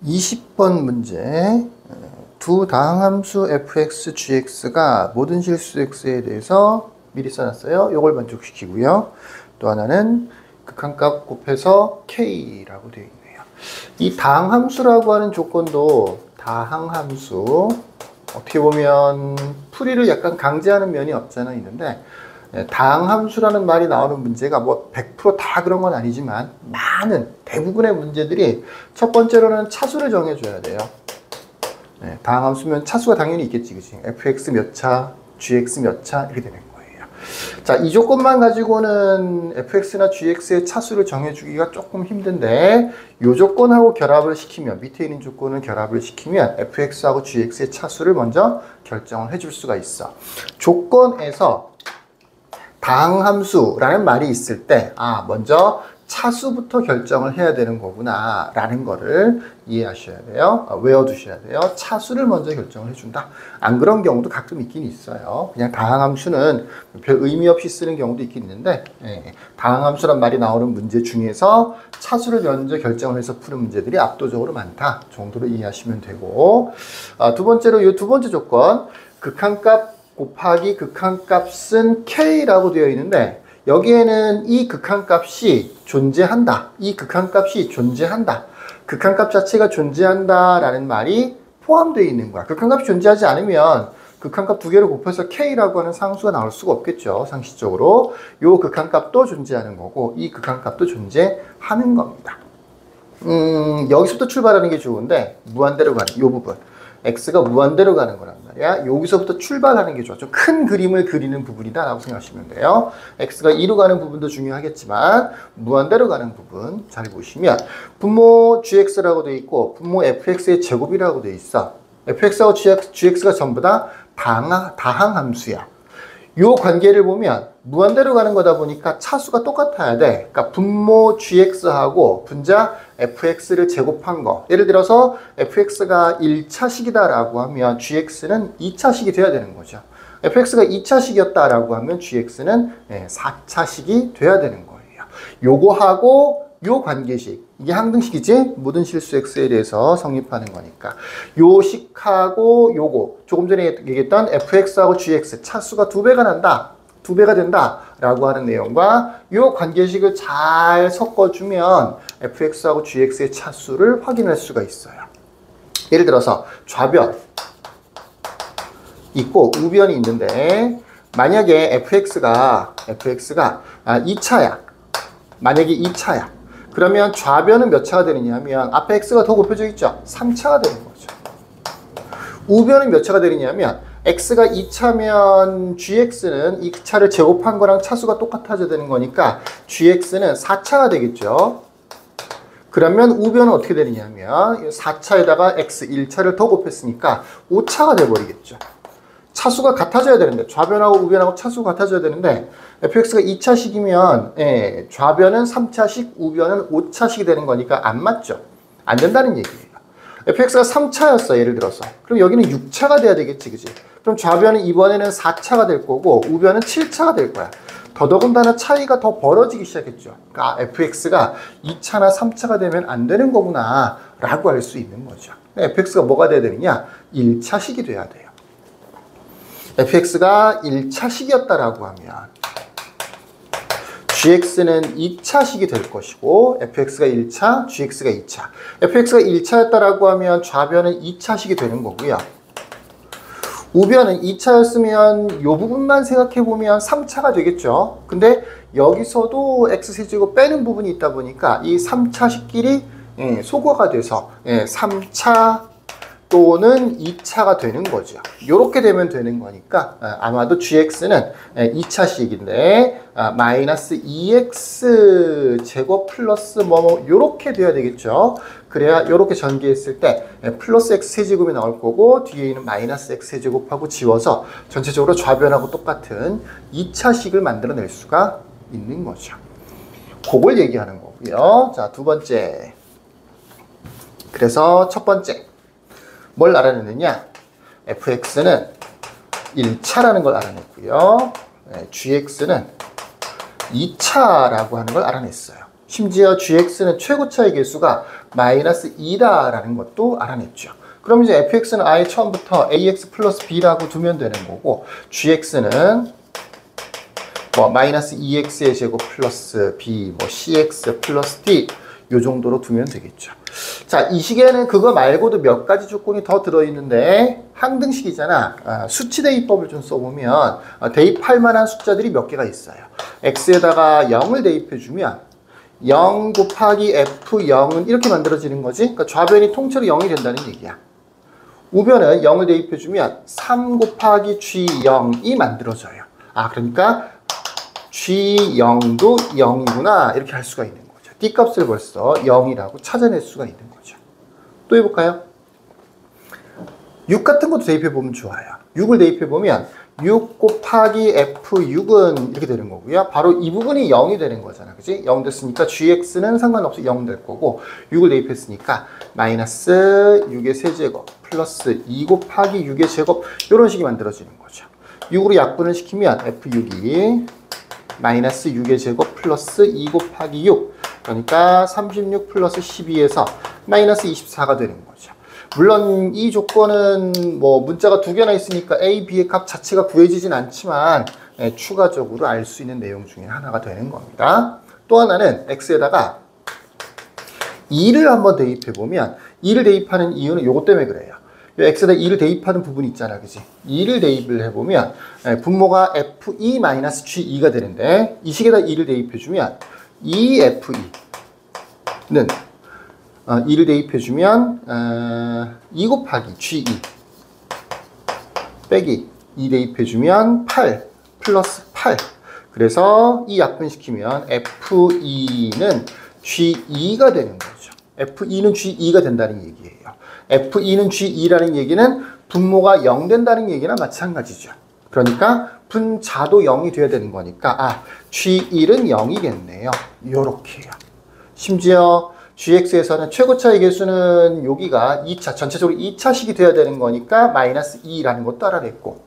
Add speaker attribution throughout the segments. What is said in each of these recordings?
Speaker 1: 20번 문제. 두 다항함수 fx, gx가 모든 실수 x에 대해서 미리 써놨어요. 이걸 만족시키고요. 또 하나는 극한값 곱해서 k라고 되어 있네요. 이 다항함수라고 하는 조건도 다항함수, 어떻게 보면 풀이를 약간 강제하는 면이 없잖아 있는데, 다항함수라는 말이 나오는 문제가 뭐 100% 그런 건 아니지만 많은 대부분의 문제들이 첫 번째로는 차수를 정해줘야 돼요. 다항함수면 차수가 당연히 있겠지, 그치? fx 몇 차, gx 몇 차 이렇게 되는 거예요. 자, 이 조건만 가지고는 fx나 gx의 차수를 정해주기가 조금 힘든데, 이 조건하고 결합을 시키면, 밑에 있는 조건을 결합을 시키면 fx하고 gx의 차수를 먼저 결정을 해줄 수가 있어. 조건에서 다항함수라는 말이 있을 때, 먼저 차수부터 결정을 해야 되는 거구나 라는 거를 이해하셔야 돼요. 외워두셔야 돼요. 차수를 먼저 결정을 해준다. 안 그런 경우도 가끔 있긴 있어요. 그냥 다항함수는 별 의미 없이 쓰는 경우도 있긴 있는데, 다항함수란 말이 나오는 문제 중에서 차수를 먼저 결정을 해서 푸는 문제들이 압도적으로 많다 정도로 이해하시면 되고, 두 번째로 이 두 번째 조건, 극한값 곱하기 극한값은 k라고 되어 있는데, 여기에는 이 극한값이 존재한다. 이 극한값이 존재한다. 극한값 자체가 존재한다 라는 말이 포함되어 있는 거야. 극한값이 존재하지 않으면 극한값 두 개를 곱해서 k라고 하는 상수가 나올 수가 없겠죠. 상식적으로. 이 극한값도 존재하는 거고, 이 극한값도 존재하는 겁니다. 여기서부터 출발하는 게 좋은데, 무한대로 가는 이 부분. x가 무한대로 가는 거란 말이야. 여기서부터 출발하는 게 좋아. 좀 큰 그림을 그리는 부분이다 라고 생각하시면 돼요. x가 2로 가는 부분도 중요하겠지만 무한대로 가는 부분 잘 보시면 분모 gx라고 되어 있고 분모 fx의 제곱이라고 되어 있어. fx하고 gx가 전부 다 다항함수야. 요 관계를 보면 무한대로 가는 거다 보니까 차수가 똑같아야 돼. 그러니까 분모 gx하고 분자 fx를 제곱한 거. 예를 들어서 fx가 1차식이다라고 하면 gx는 2차식이 돼야 되는 거죠. fx가 2차식이었다라고 하면 gx는 4차식이 돼야 되는 거예요. 요거하고 요 관계식, 이게 항등식이지? 모든 실수 x에 대해서 성립하는 거니까. 요 식하고 요거, 조금 전에 얘기했던 fx하고 gx, 차수가 2배가 난다. 2배가 된다. 라고 하는 내용과 요 관계식을 잘 섞어주면 fx하고 gx의 차수를 확인할 수가 있어요. 예를 들어서 좌변 있고 우변이 있는데, 만약에 fx가 2차야. 만약에 2차야. 그러면 좌변은 몇 차가 되느냐 하면 앞에 x가 더 곱해져 있죠. 3차가 되는 거죠. 우변은 몇 차가 되느냐 하면 x가 2차면 gx는 이 차를 제곱한 거랑 차수가 똑같아져야 되는 거니까 gx는 4차가 되겠죠. 그러면 우변은 어떻게 되느냐 하면 4차에다가 x 1차를 더 곱했으니까 5차가 돼버리겠죠. 차수가 같아져야 되는데, 좌변하고 우변하고 차수가 같아져야 되는데 fx가 2차식이면 좌변은 3차식, 우변은 5차식이 되는 거니까 안 맞죠. 안 된다는 얘기예요. fx가 3차였어 예를 들어서. 그럼 여기는 6차가 돼야 되겠지, 그지? 그럼 좌변은 이번에는 4차가 될 거고 우변은 7차가 될 거야. 더더군다나 차이가 더 벌어지기 시작했죠. 그러니까 fx가 2차나 3차가 되면 안 되는 거구나 라고 할 수 있는 거죠. fx가 뭐가 돼야 되느냐? 1차식이 돼야 돼요. fx가 1차식이었다라고 하면 gx는 2차식이 될 것이고, fx가 1차, gx가 2차. fx가 1차였다라고 하면 좌변은 2차식이 되는 거고요. 우변은 2차였으면 이 부분만 생각해보면 3차가 되겠죠. 근데 여기서도 x세제곱 빼는 부분이 있다 보니까 이 3차식끼리 소거가 돼서 3차 또는 2차가 되는 거죠. 이렇게 되면 되는 거니까 아마도 gx는 2차식인데 마이너스 2x 제곱 플러스 뭐 이렇게 돼야 되겠죠. 그래야 이렇게 전개했을 때 플러스 x 세제곱이 나올 거고 뒤에 있는 마이너스 x 세제곱하고 지워서 전체적으로 좌변하고 똑같은 2차식을 만들어낼 수가 있는 거죠. 그걸 얘기하는 거고요. 자, 두 번째. 그래서 첫 번째. 뭘 알아냈느냐? fx는 1차라는 걸 알아냈고요. gx는 2차라고 하는 걸 알아냈어요. 심지어 gx는 최고차의 개수가 마이너스 2다라는 것도 알아냈죠. 그럼 이제 fx는 아예 처음부터 ax 플러스 b라고 두면 되는 거고, gx는 뭐 마이너스 2x의 제곱 플러스 b, 뭐 cx 플러스 d 요 정도로 두면 되겠죠. 자, 이 식에는 그거 말고도 몇 가지 조건이 더 들어있는데 항등식이잖아. 수치 대입법을 좀 써보면 대입할 만한 숫자들이 몇 개가 있어요. x에다가 0을 대입해주면 0 곱하기 f0은 이렇게 만들어지는 거지. 그러니까 좌변이 통째로 0이 된다는 얘기야. 우변은 0을 대입해주면 3 곱하기 g0이 만들어져요. 그러니까 g0도 0이구나 이렇게 할 수가 있는 거죠. D값을 벌써 0이라고 찾아낼 수가 있는 거죠. 또 해볼까요? 6 같은 것도 대입해보면 좋아요. 6을 대입해보면 6 곱하기 F6은 이렇게 되는 거고요. 바로 이 부분이 0이 되는 거잖아. 그치? 0 됐으니까 GX는 상관없이 0 될 거고, 6을 대입했으니까 마이너스 6의 세제곱 플러스 2 곱하기 6의 제곱 이런 식이 만들어지는 거죠. 6으로 약분을 시키면 F6이 마이너스 6의 제곱 플러스 2 곱하기 6 그러니까 36 플러스 12에서 마이너스 24가 되는 거죠. 물론 이 조건은 뭐 문자가 두 개나 있으니까 a, b의 값 자체가 구해지진 않지만 추가적으로 알 수 있는 내용 중에 하나가 되는 겁니다. 또 하나는 x에다가 2를 한번 대입해보면 2를 대입하는 이유는 요것 때문에 그래요. x에다 2를 대입하는 부분이 있잖아. 그지? 2를 대입을 해보면 분모가 fe-ge2가 되는데 이 식에다 2를 대입해주면 2fe-는 2를 대입해주면 2 곱하기 ge 빼기 2 대입해주면 8 플러스 8 그래서 이 약분시키면 fe-는 ge2가 되는 거죠. fe-는 ge2가 된다는 얘기예요. fe-는 ge2라는 얘기는 분모가 0 된다는 얘기나 마찬가지죠. 그러니까 분자도 0이 돼야 되는 거니까 g1은 0이겠네요. 요렇게요. 심지어 gx에서는 최고차의 개수는 여기가 2차, 전체적으로 2차식이 돼야 되는 거니까 마이너스 2라는 것도 알아냈고,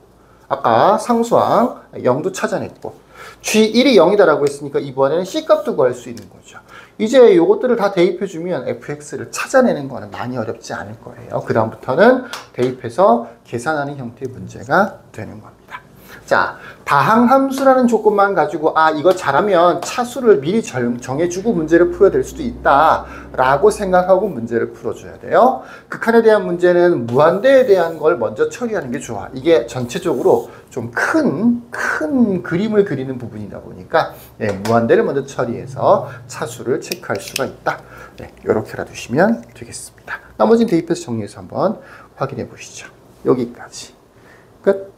Speaker 1: 아까 상수항 0도 찾아냈고, g1이 0이다라고 했으니까 이번에는 c값도 구할 수 있는 거죠. 이제 요것들을 다 대입해주면 fx를 찾아내는 거는 많이 어렵지 않을 거예요. 그 다음부터는 대입해서 계산하는 형태의 문제가 되는 겁니다. 자, 다항함수라는 조건만 가지고 이거 잘하면 차수를 미리 정해주고 문제를 풀어야 될 수도 있다 라고 생각하고 문제를 풀어줘야 돼요. 극한에 대한 문제는 무한대에 대한 걸 먼저 처리하는 게 좋아. 이게 전체적으로 좀 큰 그림을 그리는 부분이다 보니까 무한대를 먼저 처리해서 차수를 체크할 수가 있다. 이렇게 알아두시면 되겠습니다. 나머지는 대입해서 정리해서 한번 확인해 보시죠. 여기까지 끝.